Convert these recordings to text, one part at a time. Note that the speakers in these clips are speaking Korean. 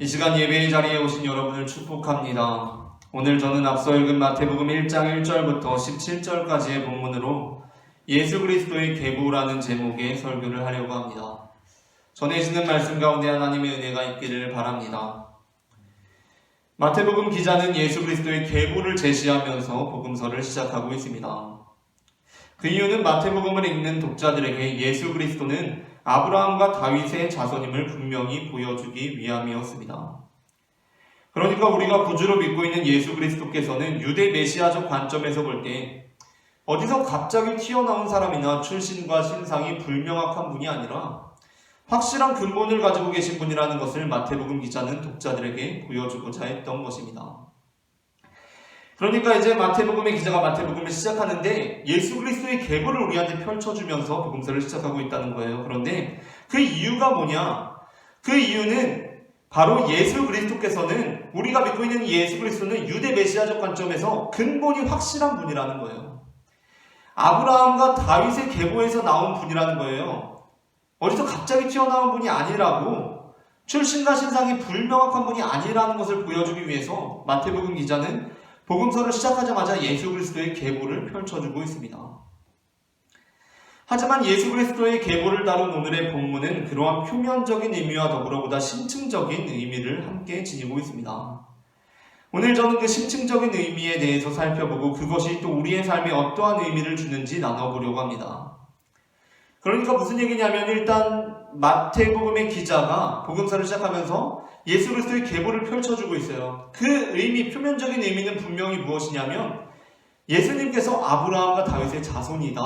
이 시간 예배의 자리에 오신 여러분을 축복합니다. 오늘 저는 앞서 읽은 마태복음 1장 1절부터 17절까지의 본문으로 예수 그리스도의 계보라는 제목의 설교를 하려고 합니다. 전해지는 말씀 가운데 하나님의 은혜가 있기를 바랍니다. 마태복음 기자는 예수 그리스도의 계보를 제시하면서 복음서를 시작하고 있습니다. 그 이유는 마태복음을 읽는 독자들에게 예수 그리스도는 아브라함과 다윗의 자손임을 분명히 보여주기 위함이었습니다. 그러니까 우리가 구주로 믿고 있는 예수 그리스도께서는 유대 메시아적 관점에서 볼 때 어디서 갑자기 튀어나온 사람이나 출신과 신상이 불명확한 분이 아니라 확실한 근본을 가지고 계신 분이라는 것을 마태복음 기자는 독자들에게 보여주고자 했던 것입니다. 그러니까 이제 마태복음의 기자가 마태복음을 시작하는데 예수 그리스도의 계보를 우리한테 펼쳐주면서 복음서를 시작하고 있다는 거예요. 그런데 그 이유가 뭐냐? 그 이유는 바로 예수 그리스도께서는 우리가 믿고 있는 예수 그리스도는 유대 메시아적 관점에서 근본이 확실한 분이라는 거예요. 아브라함과 다윗의 계보에서 나온 분이라는 거예요. 어디서 갑자기 튀어나온 분이 아니라고, 출신과 신상이 불명확한 분이 아니라는 것을 보여주기 위해서 마태복음 기자는 복음서를 시작하자마자 예수 그리스도의 계보를 펼쳐주고 있습니다. 하지만 예수 그리스도의 계보를 다룬 오늘의 본문은 그러한 표면적인 의미와 더불어 보다 심층적인 의미를 함께 지니고 있습니다. 오늘 저는 그 심층적인 의미에 대해서 살펴보고 그것이 또 우리의 삶에 어떠한 의미를 주는지 나눠보려고 합니다. 그러니까 무슨 얘기냐면, 일단 마태복음의 기자가 복음서를 시작하면서 예수 그리스도의 계보를 펼쳐주고 있어요. 그 의미, 표면적인 의미는 분명히 무엇이냐면 예수님께서 아브라함과 다윗의 자손이다,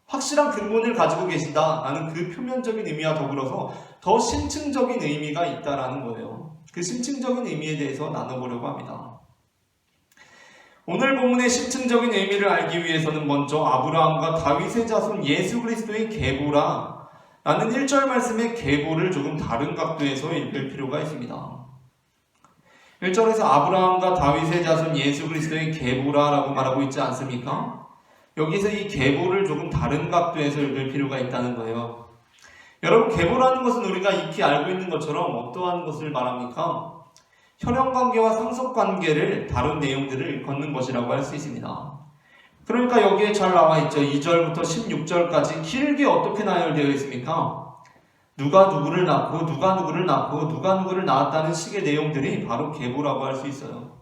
확실한 근본을 가지고 계시다라는 그 표면적인 의미와 더불어서 더 심층적인 의미가 있다라는 거예요. 그 심층적인 의미에 대해서 나눠보려고 합니다. 오늘 본문의 심층적인 의미를 알기 위해서는 먼저 아브라함과 다윗의 자손 예수 그리스도의 계보라 라는 1절 말씀의 계보를 조금 다른 각도에서 읽을 필요가 있습니다. 1절에서 아브라함과 다윗의 자손 예수 그리스도의 계보라 라고 말하고 있지 않습니까? 여기서 이 계보를 조금 다른 각도에서 읽을 필요가 있다는 거예요. 여러분, 계보라는 것은 우리가 익히 알고 있는 것처럼 어떠한 것을 말합니까? 혈연관계와 상속관계를 다룬 내용들을 일컫는 것이라고 할 수 있습니다. 그러니까 여기에 잘 나와 있죠. 2절부터 16절까지 길게 어떻게 나열되어 있습니까? 누가 누구를 낳고 누가 누구를 낳고 누가 누구를 낳았다는 식의 내용들이 바로 계보라고 할 수 있어요.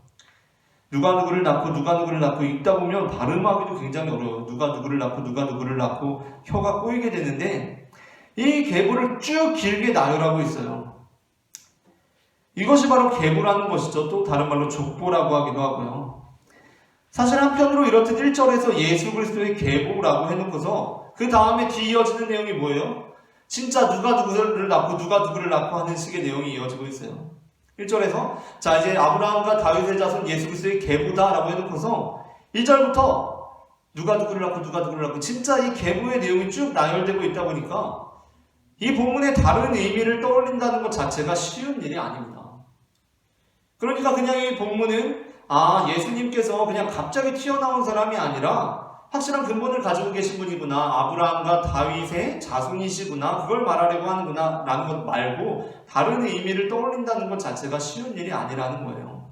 누가 누구를 낳고 누가 누구를 낳고 읽다 보면 발음하기도 굉장히 어려워요. 누가 누구를 낳고 누가 누구를 낳고 혀가 꼬이게 되는데 이 계보를 쭉 길게 나열하고 있어요. 이것이 바로 계보라는 것이죠. 또 다른 말로 족보라고 하기도 하고요. 사실 한편으로 이렇듯 1절에서 예수 그리스도의 계보라고 해놓고서 그 다음에 뒤이어지는 내용이 뭐예요? 진짜 누가 누구를 낳고 누가 누구를 낳고 하는 식의 내용이 이어지고 있어요. 1절에서 자, 이제 아브라함과 다윗의 자손 예수 그리스도의 계보다라고 해놓고서 1절부터 누가 누구를 낳고 누가 누구를 낳고 진짜 이 계보의 내용이 쭉 나열되고 있다 보니까 이 본문의 다른 의미를 떠올린다는 것 자체가 쉬운 일이 아닙니다. 그러니까 그냥 이 본문은 예수님께서 그냥 갑자기 튀어나온 사람이 아니라 확실한 근본을 가지고 계신 분이구나, 아브라함과 다윗의 자손이시구나, 그걸 말하려고 하는구나 라는 것 말고 다른 의미를 떠올린다는 것 자체가 쉬운 일이 아니라는 거예요.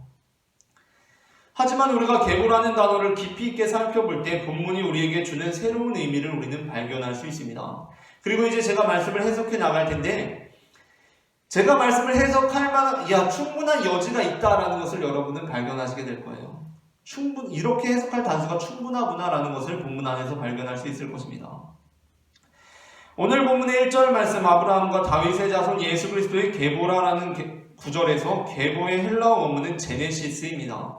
하지만 우리가 계보라는 단어를 깊이 있게 살펴볼 때 본문이 우리에게 주는 새로운 의미를 우리는 발견할 수 있습니다. 그리고 이제 제가 말씀을 해석해 나갈 텐데, 제가 말씀을 해석할 만한, 충분한 여지가 있다라는 것을 여러분은 발견하시게 될 거예요. 이렇게 해석할 단서가 충분하구나라는 것을 본문 안에서 발견할 수 있을 것입니다. 오늘 본문의 1절 말씀, 아브라함과 다윗의 자손 예수 그리스도의 계보라라는 구절에서 계보의 헬라어 원문은 제네시스입니다.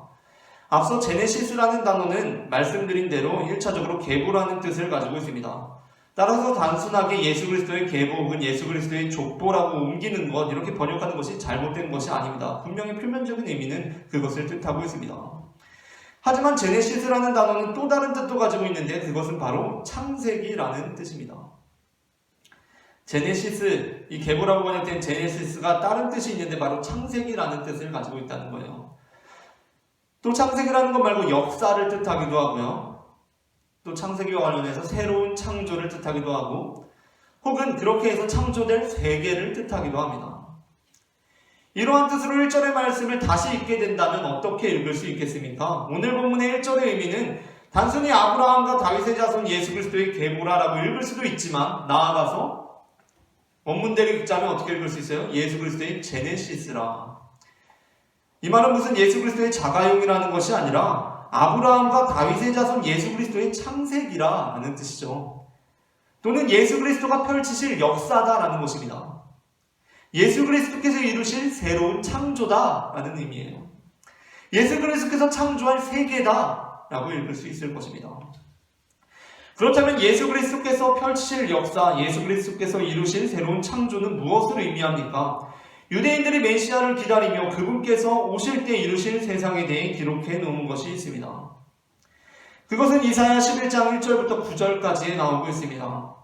앞서 제네시스라는 단어는 말씀드린 대로 1차적으로 계보라는 뜻을 가지고 있습니다. 따라서 단순하게 예수 그리스도의 계보 혹은 예수 그리스도의 족보라고 옮기는 것, 이렇게 번역하는 것이 잘못된 것이 아닙니다. 분명히 표면적인 의미는 그것을 뜻하고 있습니다. 하지만 제네시스라는 단어는 또 다른 뜻도 가지고 있는데 그것은 바로 창세기라는 뜻입니다. 제네시스, 이 계보라고 번역된 제네시스가 다른 뜻이 있는데 바로 창세기라는 뜻을 가지고 있다는 거예요. 또 창세기라는 것 말고 역사를 뜻하기도 하고요. 또 창세기와 관련해서 새로운 창조를 뜻하기도 하고, 혹은 그렇게 해서 창조될 세계를 뜻하기도 합니다. 이러한 뜻으로 1절의 말씀을 다시 읽게 된다면 어떻게 읽을 수 있겠습니까? 오늘 본문의 1절의 의미는 단순히 아브라함과 다윗의 자손 예수 그리스도의 계보라라고 읽을 수도 있지만, 나아가서 원문대로 읽자면 어떻게 읽을 수 있어요? 예수 그리스도의 제네시스라. 이 말은 무슨 예수 그리스도의 자가용이라는 것이 아니라 아브라함과 다윗의 자손 예수 그리스도의 창세기라는 뜻이죠. 또는 예수 그리스도가 펼치실 역사다라는 것입니다. 예수 그리스도께서 이루실 새로운 창조다라는 의미예요. 예수 그리스도께서 창조할 세계다라고 읽을 수 있을 것입니다. 그렇다면 예수 그리스도께서 펼치실 역사, 예수 그리스도께서 이루실 새로운 창조는 무엇을 의미합니까? 유대인들이 메시아를 기다리며 그분께서 오실 때 이루실 세상에 대해 기록해 놓은 것이 있습니다. 그것은 이사야 11장 1절부터 9절까지에 나오고 있습니다.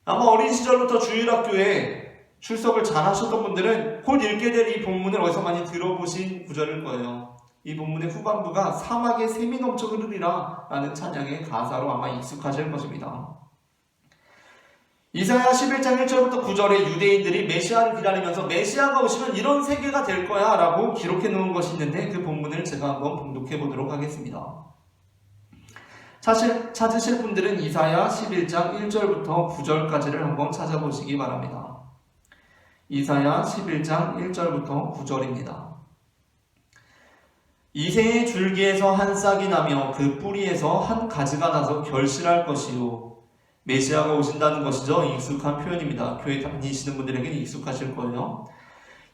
아마 어린 시절부터 주일학교에 출석을 잘 하셨던 분들은 곧 읽게 될 이 본문을 어디서 많이 들어보신 구절일 거예요. 이 본문의 후반부가 사막에 샘이 넘쳐 흐르리라 라는 찬양의 가사로 아마 익숙하실 것입니다. 이사야 11장 1절부터 9절에 유대인들이 메시아를 기다리면서 메시아가 오시면 이런 세계가 될 거야 라고 기록해 놓은 것이 있는데, 그 본문을 제가 한번 봉독해 보도록 하겠습니다. 찾으실 분들은 이사야 11장 1절부터 9절까지를 한번 찾아보시기 바랍니다. 이사야 11장 1절부터 9절입니다. 이새의 줄기에서 한 싹이 나며 그 뿌리에서 한 가지가 나서 결실할 것이요. 메시아가 오신다는 것이죠. 익숙한 표현입니다. 교회 다니시는 분들에게는 익숙하실 거예요.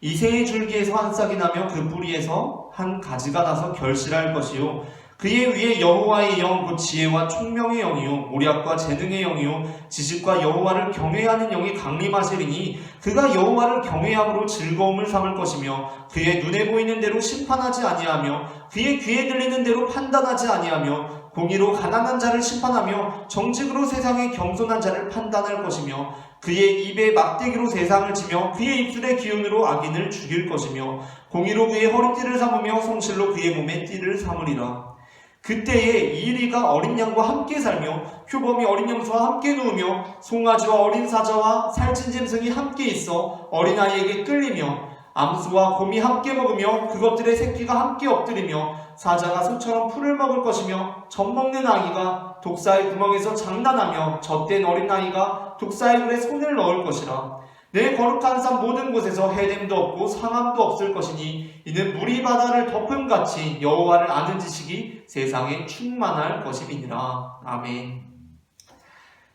이새의 줄기에서 한 싹이 나며 그 뿌리에서 한 가지가 나서 결실할 것이요. 그의 위에 여호와의 영, 곧 지혜와 총명의 영이요, 모략과 재능의 영이요, 지식과 여호와를 경외하는 영이 강림하시리니 그가 여호와를 경외함으로 즐거움을 삼을 것이며, 그의 눈에 보이는 대로 심판하지 아니하며 그의 귀에 들리는 대로 판단하지 아니하며 공의로 가난한 자를 심판하며 정직으로 세상의 겸손한 자를 판단할 것이며, 그의 입에 막대기로 세상을 치며 그의 입술의 기운으로 악인을 죽일 것이며, 공의로 그의 허리띠를 삼으며 성실로 그의 몸에 띠를 삼으리라. 그때에 이리가 어린 양과 함께 살며 표범이 어린 염소와 함께 누우며 송아지와 어린 사자와 살찐 짐승이 함께 있어 어린아이에게 끌리며 암수와 곰이 함께 먹으며 그것들의 새끼가 함께 엎드리며 사자가 소처럼 풀을 먹을 것이며 젖먹는 아기가 독사의 구멍에서 장난하며 젖된 어린아이가 독사의 굴에 손을 넣을 것이라. 내 거룩한 산 모든 곳에서 해됨도 없고 상함도 없을 것이니 이는 물이 바다를 덮음같이 여호와를 아는 지식이 세상에 충만할 것임이니라. 아멘.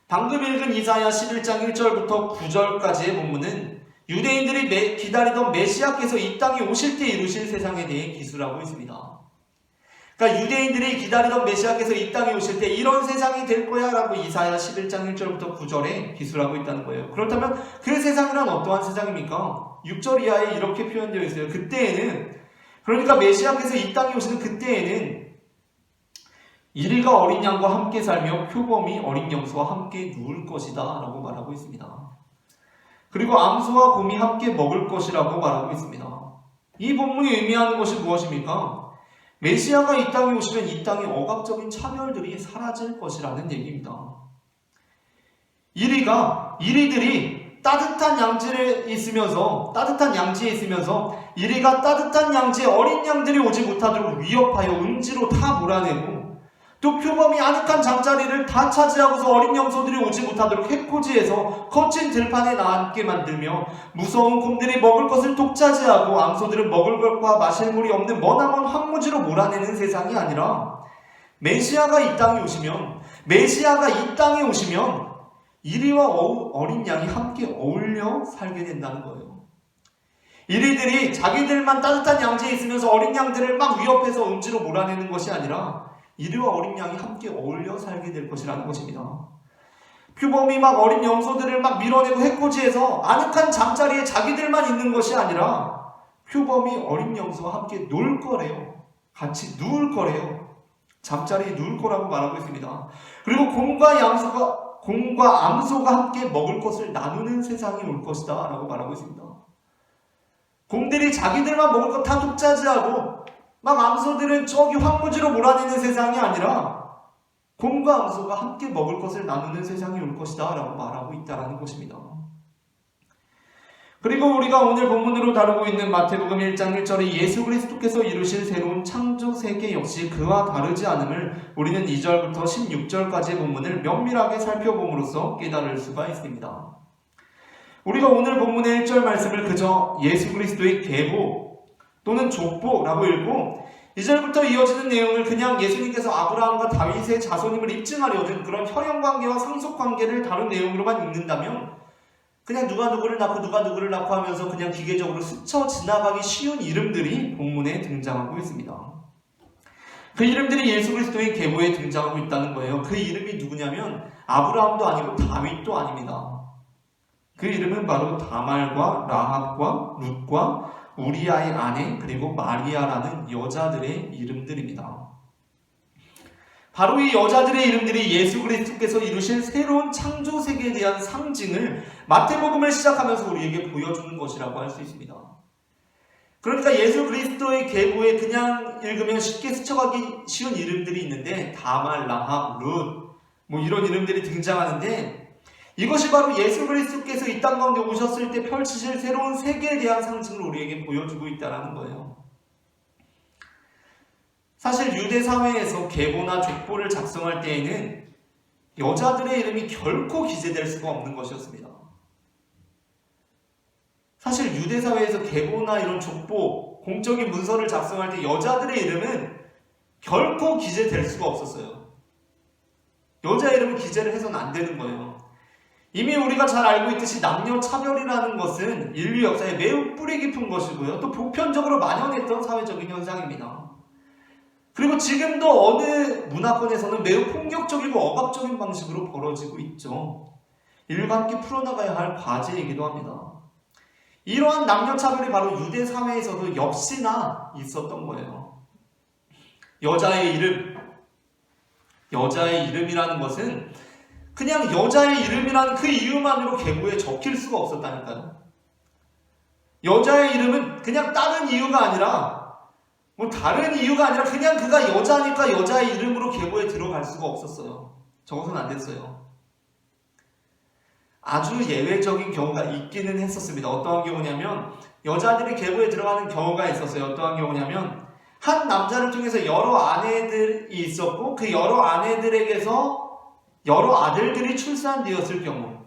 방금 읽은 이사야 11장 1절부터 9절까지의 본문은 유대인들이 기다리던 메시아께서 이 땅에 오실 때 이루실 세상에 대해 기술하고 있습니다. 그러니까 유대인들이 기다리던 메시아께서 이 땅에 오실 때 이런 세상이 될 거야 라고 이사야 11장 1절부터 9절에 기술하고 있다는 거예요. 그렇다면 그 세상이란 어떠한 세상입니까? 6절 이하에 이렇게 표현되어 있어요. 그때에는, 그러니까 메시아께서 이 땅에 오시는 그때에는 이리가 어린 양과 함께 살며 표범이 어린 염소와 함께 누울 것이다 라고 말하고 있습니다. 그리고 암소와 곰이 함께 먹을 것이라고 말하고 있습니다. 이 본문이 의미하는 것이 무엇입니까? 메시아가 이 땅에 오시면 이 땅의 억압적인 차별들이 사라질 것이라는 얘기입니다. 이리들이 따뜻한 양지에 있으면서 이리가 따뜻한 양지에 어린 양들이 오지 못하도록 위협하여 음지로 다 몰아내고, 또 표범이 아늑한 잠자리를 다 차지하고서 어린 염소들이 오지 못하도록 해코지해서 거친 들판에 나앉게 만들며, 무서운 곰들이 먹을 것을 독차지하고 암소들은 먹을 것과 마실 물이 없는 머나먼 황무지로 몰아내는 세상이 아니라, 메시아가 이 땅에 오시면 이리와 어린 양이 함께 어울려 살게 된다는 거예요. 이리들이 자기들만 따뜻한 양지에 있으면서 어린 양들을 막 위협해서 음지로 몰아내는 것이 아니라 이리와 어린 양이 함께 어울려 살게 될 것이라는 것입니다. 표범이 막 어린 염소들을 막 밀어내고 해코지해서 아늑한 잠자리에 자기들만 있는 것이 아니라 표범이 어린 염소와 함께 놀 거래요. 같이 누울 거래요. 잠자리에 누울 거라고 말하고 있습니다. 그리고 곰과 암소가 함께 먹을 것을 나누는 세상이 올 것이다 라고 말하고 있습니다. 곰들이 자기들만 먹을 것 다 독차지하고 막 암소들은 저기 황무지로 몰아내는 세상이 아니라 곰과 암소가 함께 먹을 것을 나누는 세상이 올 것이다 라고 말하고 있다는 것입니다. 그리고 우리가 오늘 본문으로 다루고 있는 마태복음 1장 1절에 예수 그리스도께서 이루실 새로운 창조 세계 역시 그와 다르지 않음을 우리는 2절부터 16절까지의 본문을 면밀하게 살펴봄으로써 깨달을 수가 있습니다. 우리가 오늘 본문의 1절 말씀을 그저 예수 그리스도의 계보 또는 족보라고 읽고 2절부터 이어지는 내용을 그냥 예수님께서 아브라함과 다윗의 자손임을 입증하려는 그런 혈연관계와 상속관계를 다룬 내용으로만 읽는다면 그냥 누가 누구를 낳고 누가 누구를 낳고 하면서 그냥 기계적으로 스쳐 지나가기 쉬운 이름들이 본문에 등장하고 있습니다. 그 이름들이 예수 그리스도의 계보에 등장하고 있다는 거예요. 그 이름이 누구냐면 아브라함도 아니고 다윗도 아닙니다. 그 이름은 바로 다말과 라합과 룻과 우리아의 아내 그리고 마리아라는 여자들의 이름들입니다. 바로 이 여자들의 이름들이 예수 그리스도께서 이루실 새로운 창조 세계에 대한 상징을 마태복음을 시작하면서 우리에게 보여주는 것이라고 할 수 있습니다. 그러니까 예수 그리스도의 계보에 그냥 읽으면 쉽게 스쳐가기 쉬운 이름들이 있는데 다말, 라합, 룻 뭐 이런 이름들이 등장하는데 이것이 바로 예수 그리스도께서 이 땅 가운데 오셨을 때 펼치실 새로운 세계에 대한 상징을 우리에게 보여주고 있다는 거예요. 사실 유대 사회에서 계보나 족보를 작성할 때에는 여자들의 이름이 결코 기재될 수가 없는 것이었습니다. 사실 유대 사회에서 계보나 이런 족보, 공적인 문서를 작성할 때 여자들의 이름은 결코 기재될 수가 없었어요. 여자 이름은 기재를 해서는 안 되는 거예요. 이미 우리가 잘 알고 있듯이 남녀 차별이라는 것은 인류 역사에 매우 뿌리 깊은 것이고요. 또 보편적으로 만연했던 사회적인 현상입니다. 그리고 지금도 어느 문화권에서는 매우 폭력적이고 억압적인 방식으로 벌어지고 있죠. 인류가 함께 풀어나가야 할 과제이기도 합니다. 이러한 남녀차별이 바로 유대 사회에서도 역시나 있었던 거예요. 여자의 이름이라는 것은 그냥 여자의 이름이라는 그 이유만으로 계보에 적힐 수가 없었다니까요. 여자의 이름은 그냥 다른 이유가 아니라 다른 이유가 아니라 그냥 그가 여자니까 여자의 이름으로 계보에 들어갈 수가 없었어요. 적어서는 안 됐어요. 아주 예외적인 경우가 있기는 했었습니다. 어떠한 경우냐면 여자들이 계보에 들어가는 경우가 있었어요. 어떠한 경우냐면 한 남자를 통해서 여러 아내들이 있었고 그 여러 아내들에게서 여러 아들들이 출산되었을 경우,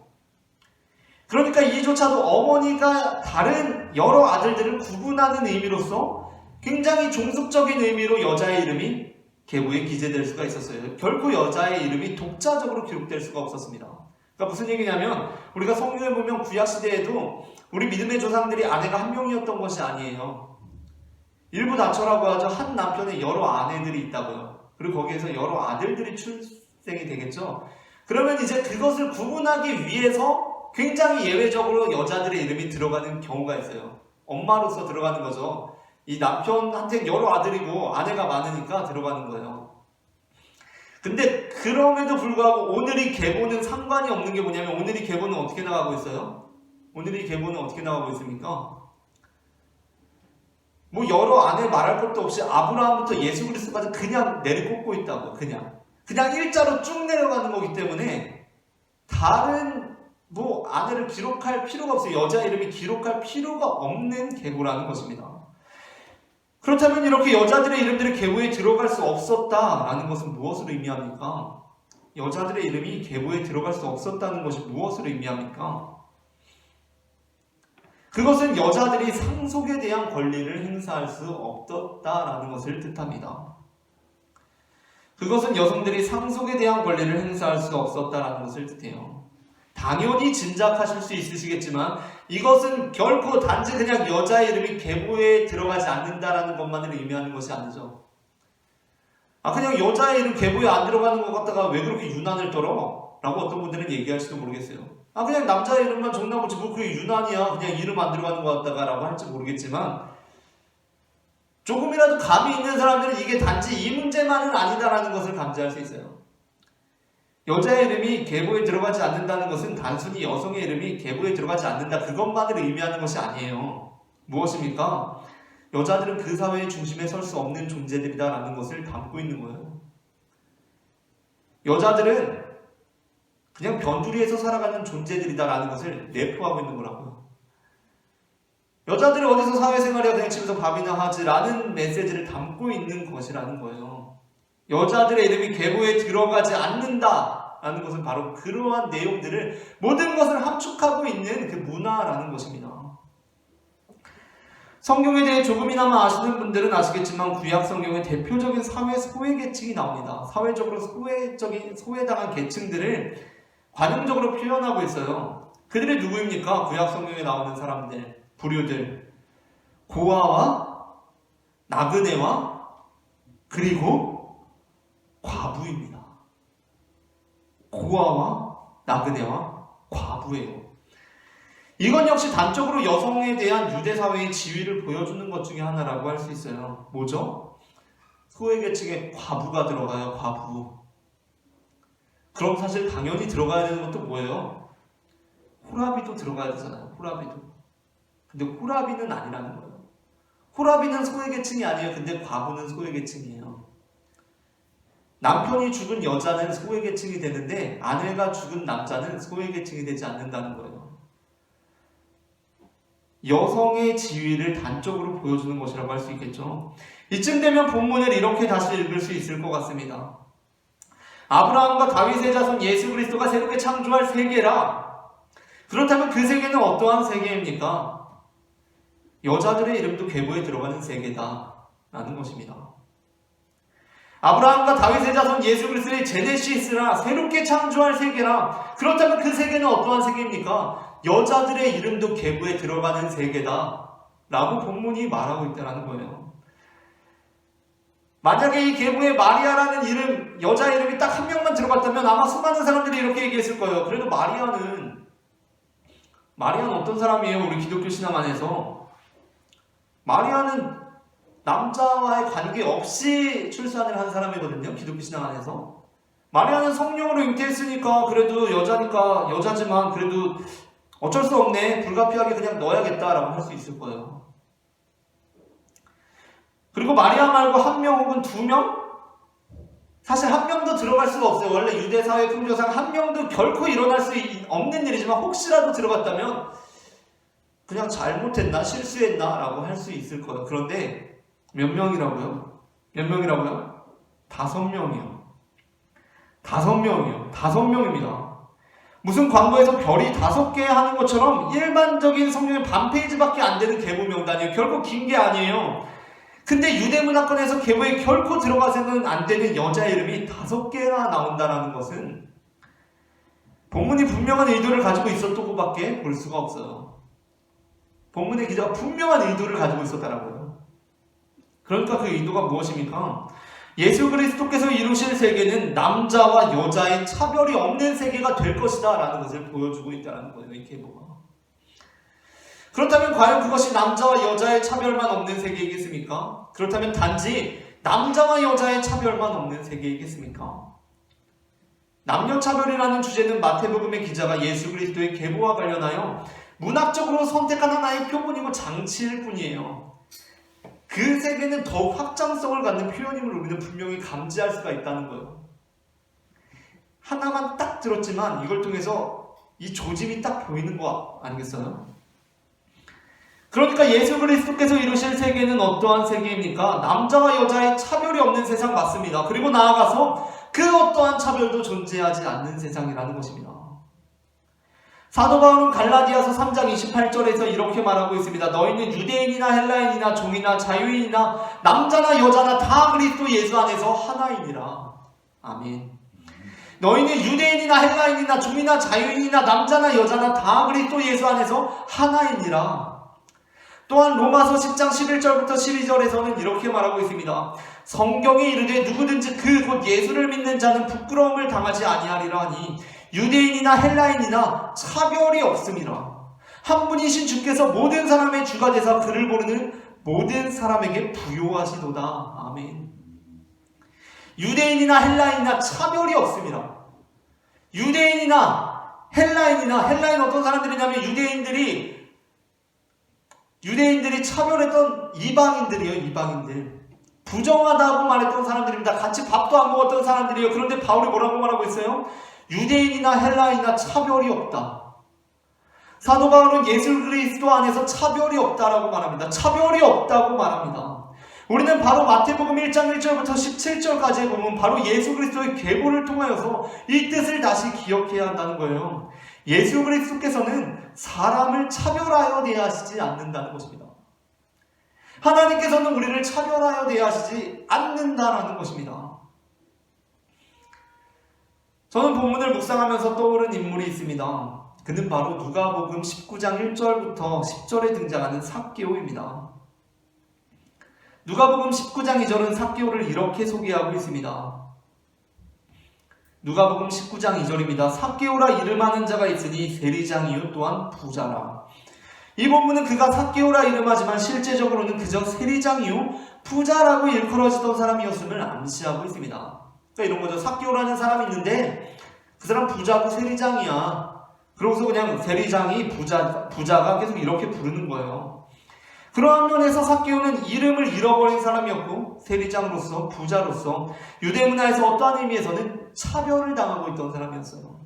그러니까 이조차도 어머니가 다른 여러 아들들을 구분하는 의미로서 굉장히 종속적인 의미로 여자의 이름이 계보에 기재될 수가 있었어요. 결코 여자의 이름이 독자적으로 기록될 수가 없었습니다. 그러니까 무슨 얘기냐면 우리가 성경에 보면 구약시대에도 우리 믿음의 조상들이 아내가 한 명이었던 것이 아니에요. 일부 다처라고 하죠. 한 남편에 여러 아내들이 있다고요. 그리고 거기에서 여러 아들들이 출생이 되겠죠. 그러면 이제 그것을 구분하기 위해서 굉장히 예외적으로 여자들의 이름이 들어가는 경우가 있어요. 엄마로서 들어가는 거죠. 이 남편한테는 여러 아들이고 아내가 많으니까 들어가는 거예요. 근데 그럼에도 불구하고 오늘의 계보는 상관이 없는 게 뭐냐면 오늘의 계보는 어떻게 나가고 있어요? 오늘의 계보는 어떻게 나가고 있습니까? 뭐 여러 아내 말할 것도 없이 아브라함부터 예수 그리스도까지 그냥 내리꽂고 있다고요. 그냥 일자로 쭉 내려가는 거기 때문에 다른 아내를 기록할 필요가 없어요. 여자 이름이 기록할 필요가 없는 계보라는 것입니다. 그렇다면 이렇게 여자들의 이름들이 계보에 들어갈 수 없었다라는 것은 무엇을 의미합니까? 여자들의 이름이 계보에 들어갈 수 없었다는 것이 무엇을 의미합니까? 그것은 여자들이 상속에 대한 권리를 행사할 수 없었다라는 것을 뜻합니다. 그것은 여성들이 상속에 대한 권리를 행사할 수 없었다라는 것을 뜻해요. 당연히 짐작하실 수 있으시겠지만 이것은 결코 단지 그냥 여자의 이름이 계보에 들어가지 않는다라는 것만을 의미하는 것이 아니죠. 그냥 여자의 이름 계보에 안 들어가는 것 같다가 왜 그렇게 유난을 떨어? 라고 어떤 분들은 얘기할지도 모르겠어요. 그냥 남자의 이름만 정나보지 뭐 그게 유난이야. 그냥 이름 안 들어가는 것 같다가 라고 할지 모르겠지만 조금이라도 감이 있는 사람들은 이게 단지 이 문제만은 아니다라는 것을 감지할 수 있어요. 여자의 이름이 계보에 들어가지 않는다는 것은 단순히 여성의 이름이 계보에 들어가지 않는다 그것만을 의미하는 것이 아니에요. 무엇입니까? 여자들은 그 사회의 중심에 설 수 없는 존재들이다라는 것을 담고 있는 거예요. 여자들은 그냥 변두리에서 살아가는 존재들이다라는 것을 내포하고 있는 거라고요. 여자들이 어디서 사회생활이야 그냥 집에서 밥이나 하지라는 메시지를 담고 있는 것이라는 거예요. 여자들의 이름이 계보에 들어가지 않는다라는 것은 바로 그러한 내용들을 모든 것을 함축하고 있는 그 문화라는 것입니다. 성경에 대해 조금이나마 아시는 분들은 아시겠지만 구약 성경에 대표적인 사회 소외 계층이 나옵니다. 사회적으로 소외당한 계층들을 관용적으로 표현하고 있어요. 그들이 누구입니까? 구약 성경에 나오는 사람들, 부류들, 고아와 나그네와 그리고 과부입니다. 고아와 나그네와 과부예요. 이건 역시 단적으로 여성에 대한 유대사회의 지위를 보여주는 것 중에 하나라고 할 수 있어요. 뭐죠? 소외계층에 과부가 들어가요. 과부. 그럼 사실 당연히 들어가야 되는 것도 뭐예요? 호라비도 들어가야 되잖아요. 호라비도. 근데 호라비는 아니라는 거예요. 호라비는 소외계층이 아니에요. 근데 과부는 소외계층이에요. 남편이 죽은 여자는 소외계층이 되는데 아내가 죽은 남자는 소외계층이 되지 않는다는 거예요. 여성의 지위를 단적으로 보여주는 것이라고 할 수 있겠죠. 이쯤 되면 본문을 이렇게 다시 읽을 수 있을 것 같습니다. 아브라함과 다윗의 자손 예수 그리스도가 새롭게 창조할 세계라. 그렇다면 그 세계는 어떠한 세계입니까? 여자들의 이름도 계보에 들어가는 세계다 라는 것입니다. 아브라함과 다윗의 자손 예수 그리스도의 제네시스라, 새롭게 창조할 세계라. 그렇다면 그 세계는 어떠한 세계입니까? 여자들의 이름도 계보에 들어가는 세계다 라고 본문이 말하고 있다는 거예요. 만약에 이 계보에 마리아라는 이름, 여자 이름이 딱 한 명만 들어갔다면 아마 수많은 사람들이 이렇게 얘기했을 거예요. 그래도 마리아는 어떤 사람이에요? 우리 기독교 신앙 안에서 마리아는 남자와의 관계 없이 출산을 한 사람이거든요. 기독교 신앙 안에서. 마리아는 성령으로 잉태했으니까 그래도 여자니까 여자지만 그래도 어쩔 수 없네. 불가피하게 그냥 넣어야겠다라고 할 수 있을 거예요. 그리고 마리아 말고 한 명 혹은 두 명? 사실 한 명도 들어갈 수가 없어요. 원래 유대사회 풍조상 한 명도 결코 일어날 수 없는 일이지만 혹시라도 들어갔다면 그냥 잘못했나 실수했나 라고 할 수 있을 거예요. 그런데 몇 명이라고요? 몇 명이라고요? 5명이요. 5명이요. 5명입니다. 무슨 광고에서 별이 5개 하는 것처럼 일반적인 성경의 반 페이지밖에 안 되는 계보 명단이에요. 결코 긴 게 아니에요. 근데 유대문화권에서 계보에 결코 들어가서는 안 되는 여자 이름이 5개나 나온다는 것은 본문이 분명한 의도를 가지고 있었다고 밖에 볼 수가 없어요. 본문의 기자가 분명한 의도를 가지고 있었다라고요. 그러니까 그 의도가 무엇입니까? 예수 그리스도께서 이루실 세계는 남자와 여자의 차별이 없는 세계가 될 것이다 라는 것을 보여주고 있다는 거예요. 이 계보가. 그렇다면 과연 그것이 남자와 여자의 차별만 없는 세계이겠습니까? 그렇다면 단지 남자와 여자의 차별만 없는 세계이겠습니까? 남녀차별이라는 주제는 마태복음의 기자가 예수 그리스도의 계보와 관련하여 문학적으로 선택한 하나의 표본이고 장치일 뿐이에요. 그 세계는 더욱 확장성을 갖는 표현임을 우리는 분명히 감지할 수가 있다는 거예요. 하나만 딱 들었지만 이걸 통해서 이 조짐이 딱 보이는 거 아니겠어요? 그러니까 예수 그리스도께서 이루실 세계는 어떠한 세계입니까? 남자와 여자의 차별이 없는 세상 맞습니다. 그리고 나아가서 그 어떠한 차별도 존재하지 않는 세상이라는 것입니다. 사도 바울은 갈라디아서 3장 28절에서 이렇게 말하고 있습니다. 너희는 유대인이나 헬라인이나 종이나 자유인이나 남자나 여자나 다 그리스도 예수 안에서 하나이니라. 아멘. 너희는 유대인이나 헬라인이나 종이나 자유인이나 남자나 여자나 다 그리스도 예수 안에서 하나이니라. 또한 로마서 10장 11절부터 12절에서는 이렇게 말하고 있습니다. 성경이 이르되 누구든지 그 곧 예수를 믿는 자는 부끄러움을 당하지 아니하리라 하니 유대인이나 헬라인이나 차별이 없음이라. 한 분이신 주께서 모든 사람의 주가 되사 그를 모르는 모든 사람에게 부요하시도다. 아멘. 유대인이나 헬라인이나 차별이 없음이라. 유대인이나 헬라인 어떤 사람들이냐면 유대인들이 차별했던 이방인들이에요. 이방인들. 부정하다고 말했던 사람들입니다. 같이 밥도 안 먹었던 사람들이에요. 그런데 바울이 뭐라고 말하고 있어요? 유대인이나 헬라인이나 차별이 없다. 사도 바울은 예수 그리스도 안에서 차별이 없다라고 말합니다. 차별이 없다고 말합니다. 우리는 바로 마태복음 1장 1절부터 17절까지에 보면 바로 예수 그리스도의 계보를 통하여서 이 뜻을 다시 기억해야 한다는 거예요. 예수 그리스도께서는 사람을 차별하여 대하시지 않는다는 것입니다. 하나님께서는 우리를 차별하여 대하시지 않는다라는 것입니다. 저는 본문을 묵상하면서 떠오른 인물이 있습니다. 그는 바로 누가복음 19장 1절부터 10절에 등장하는 삭개오입니다. 누가복음 19장 2절은 삭개오를 이렇게 소개하고 있습니다. 누가복음 19장 2절입니다. 삭개오라 이름하는 자가 있으니 세리장이요 또한 부자라. 이 본문은 그가 삭개오라 이름하지만 실제적으로는 그저 세리장이요 부자라고 일컬어지던 사람이었음을 암시하고 있습니다. 그러니까 이런 거죠. 삭개오라는 사람이 있는데 그 사람 부자고 세리장이야. 그러고서 그냥 세리장이 부자가 계속 이렇게 부르는 거예요. 그러한 면에서 삭개오는 이름을 잃어버린 사람이었고 세리장으로서 부자로서 유대 문화에서 어떠한 의미에서는 차별을 당하고 있던 사람이었어요.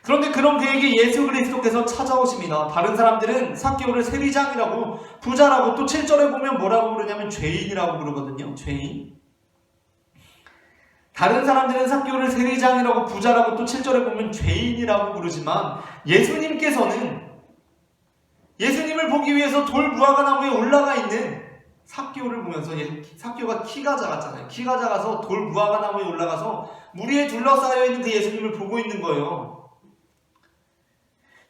그런데 그런 그에게 예수 그리스도께서 찾아오십니다. 다른 사람들은 삭개오를 세리장이라고 부자라고 또 7절에 보면 뭐라고 부르냐면 죄인이라고 부르거든요. 죄인. 다른 사람들은 삭개오를 세리장이라고 부자라고 또 7절에 보면 죄인이라고 부르지만 예수님께서는 예수님을 보기 위해서 돌 무화과 나무에 올라가 있는 삭개오를 보면서 삭개오가 키가 작았잖아요. 키가 작아서 돌 무화과 나무에 올라가서 물 위에 둘러싸여 있는 그 예수님을 보고 있는 거예요.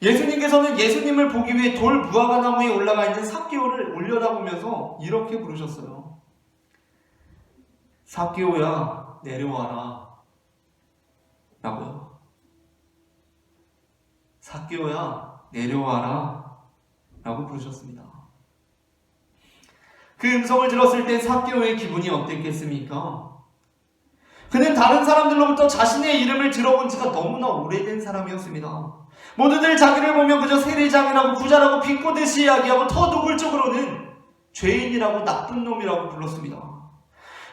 예수님께서는 예수님을 보기 위해 돌 무화과 나무에 올라가 있는 삭개오를 올려다보면서 이렇게 부르셨어요. 삭개오야 내려와라 라고요. 삭개오야 내려와라 라고 부르셨습니다. 그 음성을 들었을 때 삭개오의 기분이 어땠겠습니까? 그는 다른 사람들로부터 자신의 이름을 들어본 지가 너무나 오래된 사람이었습니다. 모두들 자기를 보면 그저 세리장이라고 부자라고 비꼬듯이 이야기하고 더 노골적으로는 죄인이라고 나쁜 놈이라고 불렀습니다.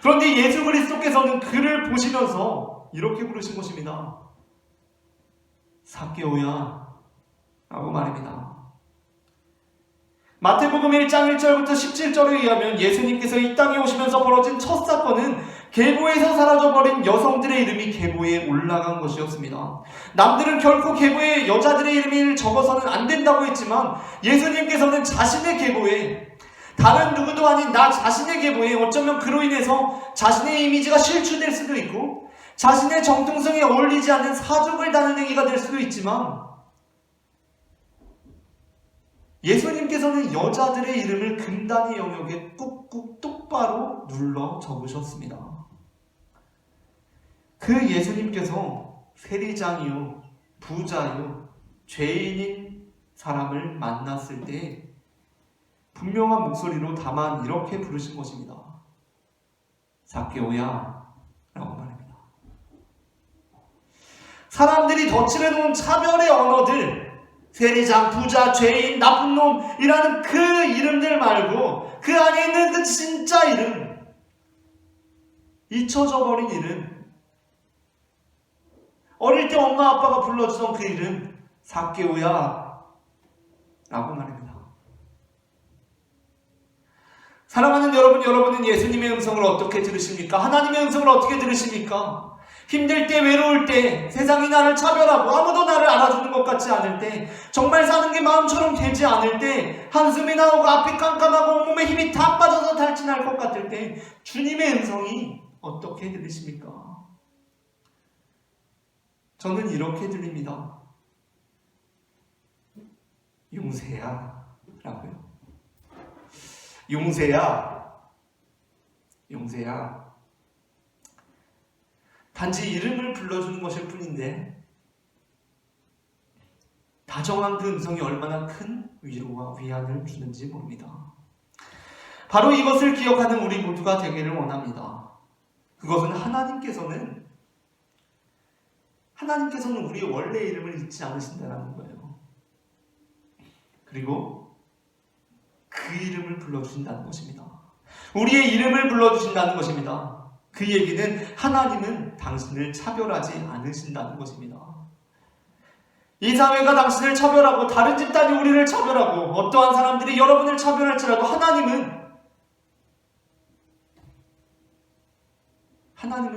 그런데 예수 그리스도께서는 그를 보시면서 이렇게 부르신 것입니다. 삭개오야 라고 말입니다. 마태복음 1장 1절부터 17절에 의하면 예수님께서 이 땅에 오시면서 벌어진 첫 사건은 계보에서 사라져버린 여성들의 이름이 계보에 올라간 것이었습니다. 남들은 결코 계보에 여자들의 이름을 적어서는 안 된다고 했지만 예수님께서는 자신의 계보에 다른 누구도 아닌 나 자신의 계보에 어쩌면 그로 인해서 자신의 이미지가 실추될 수도 있고 자신의 정통성에 어울리지 않는 사족을 다는 행위가 될 수도 있지만 예수님께서는 여자들의 이름을 금단의 영역에 꾹꾹 똑바로 눌러 적으셨습니다. 그 예수님께서 세리장이요, 부자요, 죄인인 사람을 만났을 때 분명한 목소리로 다만 이렇게 부르신 것입니다. 삭개오야 라고 말합니다. 사람들이 덧칠해놓은 차별의 언어들, 세리장, 부자, 죄인, 나쁜 놈이라는 그 이름들 말고 그 안에 있는 그 진짜 이름, 잊혀져 버린 이름, 어릴 때 엄마 아빠가 불러주던 그 이름, 삭개오야 라고 말합니다. 사랑하는 여러분, 여러분은 예수님의 음성을 어떻게 들으십니까? 하나님의 음성을 어떻게 들으십니까? 힘들 때, 외로울 때, 세상이 나를 차별하고 아무도 나를 알아주는 것 같지 않을 때, 정말 사는 게 마음처럼 되지 않을 때, 한숨이 나오고 앞이 깜깜하고 온몸에 힘이 다 빠져서 탈진할 것 같을 때 주님의 음성이 어떻게 들리십니까? 저는 이렇게 들립니다. 용세야 라고요. 용세야, 용세야. 단지 이름을 불러주는 것일 뿐인데 다정한 그 음성이 얼마나 큰 위로와 위안을 주는지 모릅니다. 바로 이것을 기억하는 우리 모두가 되기를 원합니다. 그것은 하나님께서는 우리의 원래 이름을 잊지 않으신다는 거예요. 그리고 그 이름을 불러주신다는 것입니다. 우리의 이름을 불러주신다는 것입니다. 그 얘기는 하나님은 당신을 차별하지 않으신다는 것입니다. 이 사회가 당신을 차별하고 다른 집단이 우리를 차별하고 어떠한 사람들이 여러분을 차별할지라도 하나님은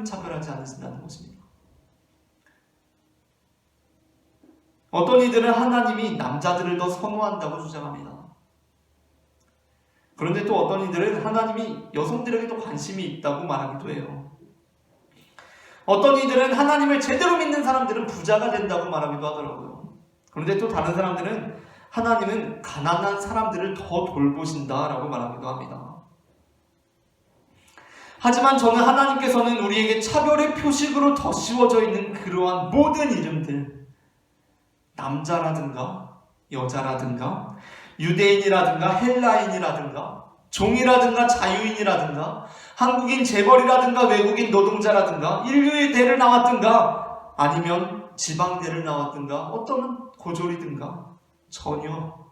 차별하지 않으신다는 것입니다. 어떤 이들은 하나님이 남자들을 더 선호한다고 주장합니다. 그런데 또 어떤 이들은 하나님이 여성들에게도 관심이 있다고 말하기도 해요. 어떤 이들은 하나님을 제대로 믿는 사람들은 부자가 된다고 말하기도 하더라고요. 그런데 또 다른 사람들은 하나님은 가난한 사람들을 더 돌보신다라고 말하기도 합니다. 하지만 저는 하나님께서는 우리에게 차별의 표식으로 덧씌워져 있는 그러한 모든 이름들, 남자라든가 여자라든가 유대인이라든가 헬라인이라든가 종이라든가 자유인이라든가 한국인 재벌이라든가 외국인 노동자라든가 인류의 대를 나왔든가 아니면 지방대를 나왔든가 어떤 고졸이든가 전혀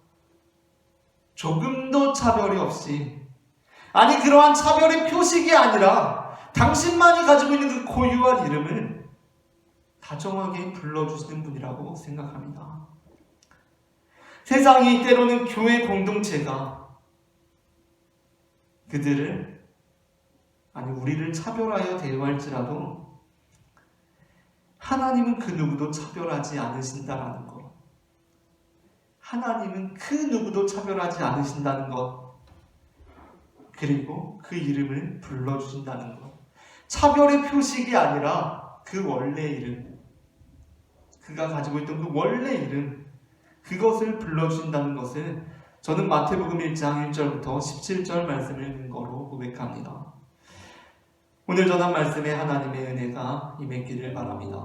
조금도 차별이 없이, 아니 그러한 차별의 표식이 아니라 당신만이 가지고 있는 그 고유한 이름을 다정하게 불러주시는 분이라고 생각합니다. 세상이 때로는 교회 공동체가 그들을, 아니 우리를 차별하여 대우할지라도 하나님은 그 누구도 차별하지 않으신다라는 것, 하나님은 그 누구도 차별하지 않으신다는 것, 그리고 그 이름을 불러주신다는 것, 차별의 표식이 아니라 그 원래 이름, 그가 가지고 있던 그 원래 이름, 그것을 불러주신다는 것을 저는 마태복음 1장 1절부터 17절 말씀을 읽는 거로 고백합니다. 오늘 전한 말씀에 하나님의 은혜가 임했기를 바랍니다.